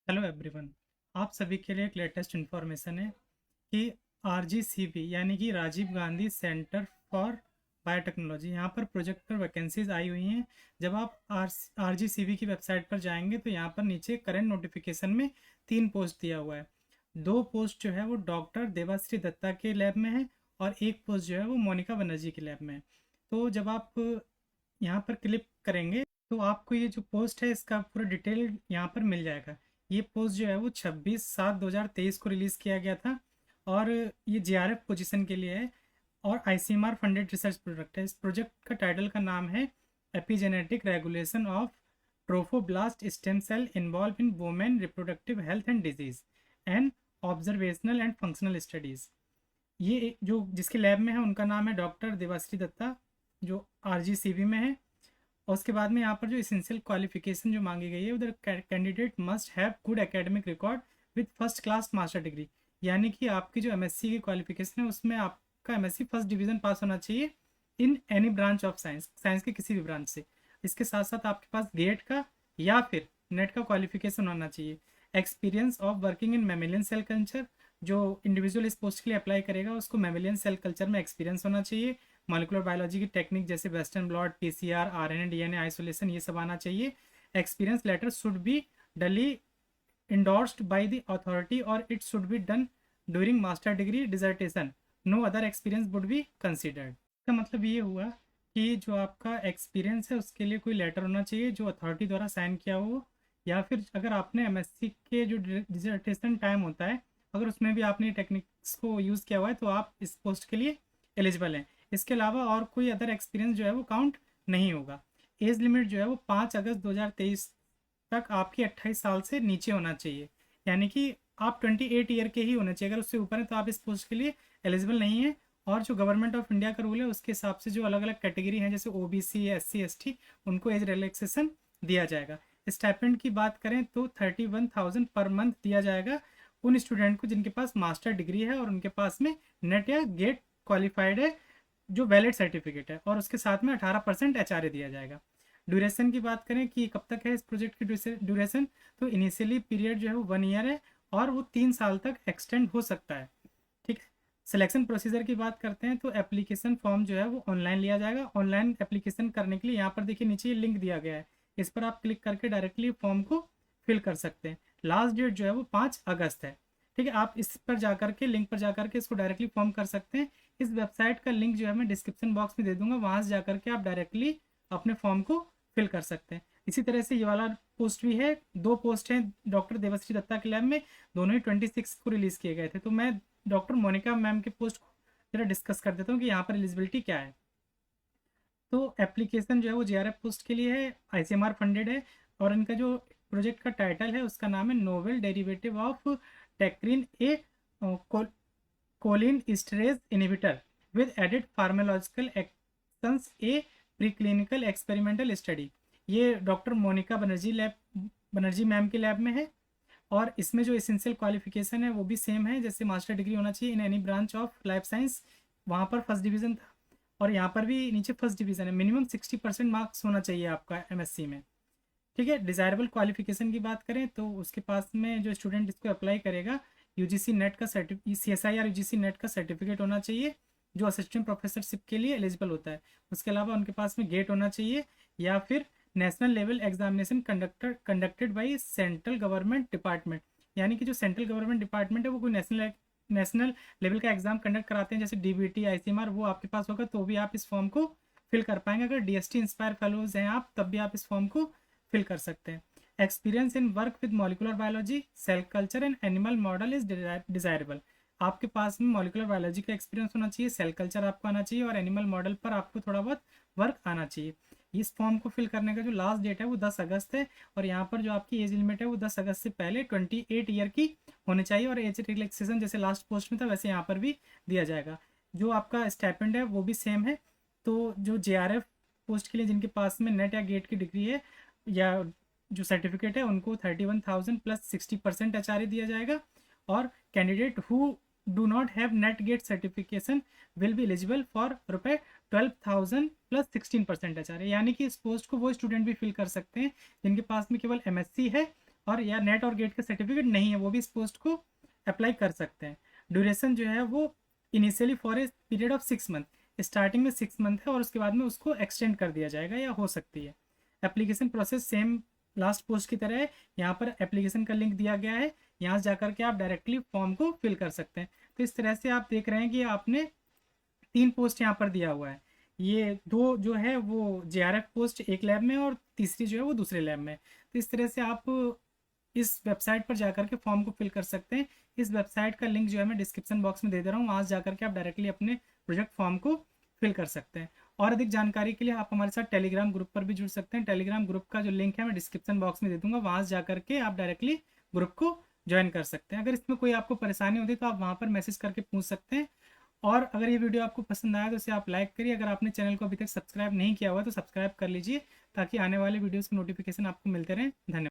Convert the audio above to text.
Hello everyone. आप सभी के लिए एक लेटेस्ट इन्फॉर्मेशन है कि आरजीसीबी यानी कि Rajiv Gandhi centre for biotechnology, यहाँ पर प्रोजेक्ट पर वैकेंसीज आई हुई हैं। जब आप आरजीसीबी की वेबसाइट पर जाएंगे तो यहाँ पर नीचे करंट नोटिफिकेशन में 3 पोस्ट दिया हुआ है। 2 पोस्ट जो है वो डॉक्टर देवाश्री दत्ता के लैब में है और एक पोस्ट जो है वो मोनिका बनर्जी के लैब में है। तो जब आप यहाँ पर क्लिक करेंगे तो आपको ये जो पोस्ट है इसका पूरा डिटेल यहाँ पर मिल जाएगा। ये पोस्ट जो है वो 26/7/2023 को रिलीज़ किया गया था और ये जीआरएफ पोजीशन के लिए है और आईसीएमआर फंडेड रिसर्च प्रोजेक्ट है। इस प्रोजेक्ट का टाइटल का नाम है epigenetic regulation of trophoblast stem cell involve in women reproductive health and disease and observational and functional studies. ये जो जिसके लैब में है उनका नाम है डॉक्टर देवाश्री दत्ता, जो आरजीसीबी में है। और उसके बाद में यहाँ पर जो इसेंशियल क्वालिफिकेशन जो मांगी गई है उधर candidate must have good academic record with first class master degree, यानी कि आपकी जो एमएससी की क्वालिफिकेशन है उसमें आपका एमएससी फर्स्ट डिवीजन पास होना चाहिए in any branch of science, science के किसी भी ब्रांच से। इसके साथ साथ आपके पास गेट का या फिर नेट का क्वालिफिकेशन होना चाहिए। Experience of working in mammalian cell culture, जो इंडिविजुअल इस पोस्ट के लिए अप्लाई करेगा उसको मेमेलियन सेल कल्चर में एक्सपीरियंस होना चाहिए। मॉलिकुलर बायोलॉजी की टेक्निक जैसे western blot, PCR, RNA, DNA isolation, ये सब आना चाहिए। Experience letter should be duly endorsed by the authority or it should be done during master degree dissertation. No other experience would be considered. इसका मतलब ये हुआ कि जो आपका एक्सपीरियंस है उसके लिए कोई लेटर होना चाहिए जो अथॉरिटी द्वारा साइन किया हो, या फिर अगर आपने एमएससी के जो डिसर्टेशन टाइम होता है अगर उसमें भी आपने टेक्निक्स को यूज़ किया हुआ है तो आप इस पोस्ट के लिए एलिजिबल हैं। इसके अलावा और कोई अदर एक्सपीरियंस जो है वो काउंट नहीं होगा। एज लिमिट जो है वो 5 अगस्त 2023 तक आपकी 28 साल से नीचे होना चाहिए, यानी कि आप 28 ईयर के ही होने चाहिए। अगर उससे ऊपर है तो आप इस पोस्ट के लिए एलिजिबल नहीं है। और जो गवर्नमेंट ऑफ इंडिया का रूल है उसके हिसाब से जो अलग अलग कैटेगरी हैं जैसे ओबीसी, एससी, एसटी, उनको एज रिलैक्सेशन दिया जाएगा। स्टाइपेंड की बात करें तो 31,000 पर मंथ दिया जाएगा उन स्टूडेंट को जिनके पास मास्टर डिग्री है और उनके पास में नेट या गेट क्वालिफाइड है जो वैलिड सर्टिफिकेट है, और उसके साथ में 18% एचआरए दिया जाएगा। ड्यूरेशन की बात करें कि कब तक है इस प्रोजेक्ट की ड्यूरेशन, तो इनिशियली पीरियड जो है वो 1 ईयर है और वो 3 साल तक एक्सटेंड हो सकता है। ठीक। सिलेक्शन प्रोसीजर की बात करते हैं तो एप्लीकेशन फॉर्म जो है वो ऑनलाइन लिया जाएगा। ऑनलाइन एप्लीकेशन करने के लिए यहाँ पर देखिए नीचे लिंक दिया गया है, इस पर आप क्लिक करके डायरेक्टली फॉर्म को फिल कर सकते हैं। लास्ट डेट जो है वो 5 अगस्त है। ठीक है, आप इस पर जाकर के लिंक पर जाकर के इसको डायरेक्टली फॉर्म कर सकते हैं। इस वेबसाइट का लिंक जो है मैं डिस्क्रिप्शन बॉक्स में दे दूंगा, वहाँ से जाकर के आप डायरेक्टली अपने फॉर्म को फिल कर सकते हैं। इसी तरह से ये वाला पोस्ट भी है। 2 पोस्ट हैं डॉक्टर देवश्री दत्ता के लैब में, दोनों ही 26 को रिलीज़ किए गए थे। तो मैं डॉक्टर मोनिका मैम के पोस्ट को जरा डिस्कस कर देता हूँ कि यहाँ पर एलिजिबिलिटी क्या है। तो एप्लीकेशन जो है वो जीआरएफ पोस्ट के लिए है, आईसीएमआर फंडेड है, और इनका जो प्रोजेक्ट का टाइटल है उसका नाम है novel derivative of tacrine a cholinesterase inhibitor with added pharmacological actions a preclinical experimental study. ये डॉक्टर मोनिका बनर्जी मैम के लैब में है और इसमें जो एसेंशियल क्वालिफिकेशन है वो भी सेम है, जैसे मास्टर डिग्री होना चाहिए in any branch of life science, वहाँ पर फर्स्ट डिवीज़न था और यहाँ पर भी नीचे फर्स्ट डिवीज़न है। मिनिमम 60% मार्क्स होना चाहिए आपका एमएससी में। ठीक है। डिज़ायरेबल क्वालिफिकेशन की बात करें तो उसके पास में जो स्टूडेंट इसको अप्लाई करेगा यूजीसी नेट का CSIR यूजीसी नेट का सर्टिफिकेट होना चाहिए जो असिस्टेंट प्रोफेसरशिप के लिए एलिजिबल होता है। उसके अलावा उनके पास में गेट होना चाहिए या फिर national level examination conducted by central government department, यानी कि जो सेंट्रल गवर्नमेंट डिपार्टमेंट है वो कोई नेशनल लेवल का एग्जाम कंडक्ट कराते हैं जैसे डीबीटी, आईसीएमआर, वो आपके पास होगा तो भी आप इस फॉर्म को फिल कर पाएंगे। अगर डीएसटी इंस्पायर फेलोज हैं आप तब भी आप इस फॉर्म को फिल कर सकते हैं। Experience in work with molecular biology, cell culture and animal model is desirable. आपके पास में मॉलिकुलर बायोलॉजी का एक्सपीरियंस होना चाहिए, सेल कल्चर आपको आना चाहिए और एनिमल मॉडल पर आपको थोड़ा बहुत वर्क आना चाहिए। इस फॉर्म को फिल करने का जो लास्ट डेट है वो 10 अगस्त है और यहाँ पर जो आपकी एज लिमिट है वो 10 अगस्त से पहले 28 ईयर की होनी चाहिए और एज रिलैक्सेशन जैसे लास्ट पोस्ट में था वैसे यहाँ पर भी दिया जाएगा। जो आपका स्टाइपेंड है वो भी सेम है। तो जो जेआरएफ पोस्ट के लिए जिनके पास में नेट या गेट की डिग्री है या जो सर्टिफिकेट है उनको 31,000 प्लस 60% एचआरए दिया जाएगा, और candidate who do not have NET GATE certification will be eligible for ₹12,000 plus 16% HRA, यानी कि इस पोस्ट को वो स्टूडेंट भी फिल कर सकते हैं जिनके पास में केवल एमएससी है और या नेट और गेट का सर्टिफिकेट नहीं है वो भी इस पोस्ट को अप्लाई कर सकते हैं। ड्यूरेशन जो है वो initially for a period of 6 month, starting में 6 मंथ है और उसके बाद में उसको एक्सटेंड कर दिया जाएगा या हो सकती है। Application process same last post की तरह है। यहाँ पर एप्लीकेशन का लिंक दिया गया है, यहाँ से जाकर के आप डायरेक्टली फॉर्म को फिल कर सकते हैं। तो इस तरह से आप देख रहे हैं कि आपने 3 पोस्ट यहाँ पर दिया हुआ है। ये 2 जो है वो JRF पोस्ट एक लैब में और तीसरी जो है वो दूसरे लैब में। तो इस तरह से आप इस वेबसाइट पर जाकर के फॉर्म को फिल कर सकते हैं। इस वेबसाइट का लिंक जो है मैं डिस्क्रिप्शन बॉक्स में दे दे रहा हूँ, वहाँ से जाकर के आप डायरेक्टली अपने प्रोजेक्ट फॉर्म को फिल कर सकते हैं। और अधिक जानकारी के लिए आप हमारे साथ टेलीग्राम ग्रुप पर भी जुड़ सकते हैं। टेलीग्राम ग्रुप का जो लिंक है मैं डिस्क्रिप्शन बॉक्स में दे दूंगा, वहाँ से जाकर के आप डायरेक्टली ग्रुप को ज्वाइन कर सकते हैं। अगर इसमें कोई आपको परेशानी होती है तो आप वहाँ पर मैसेज करके पूछ सकते हैं। और अगर ये वीडियो आपको पसंद आया तो इसे आप लाइक करिए। अगर आपने चैनल को अभी तक सब्सक्राइब नहीं किया हुआ तो सब्सक्राइब कर लीजिए, ताकि आने वाले वीडियोज़ के नोटिफिकेशन आपको मिलते रहें। धन्यवाद।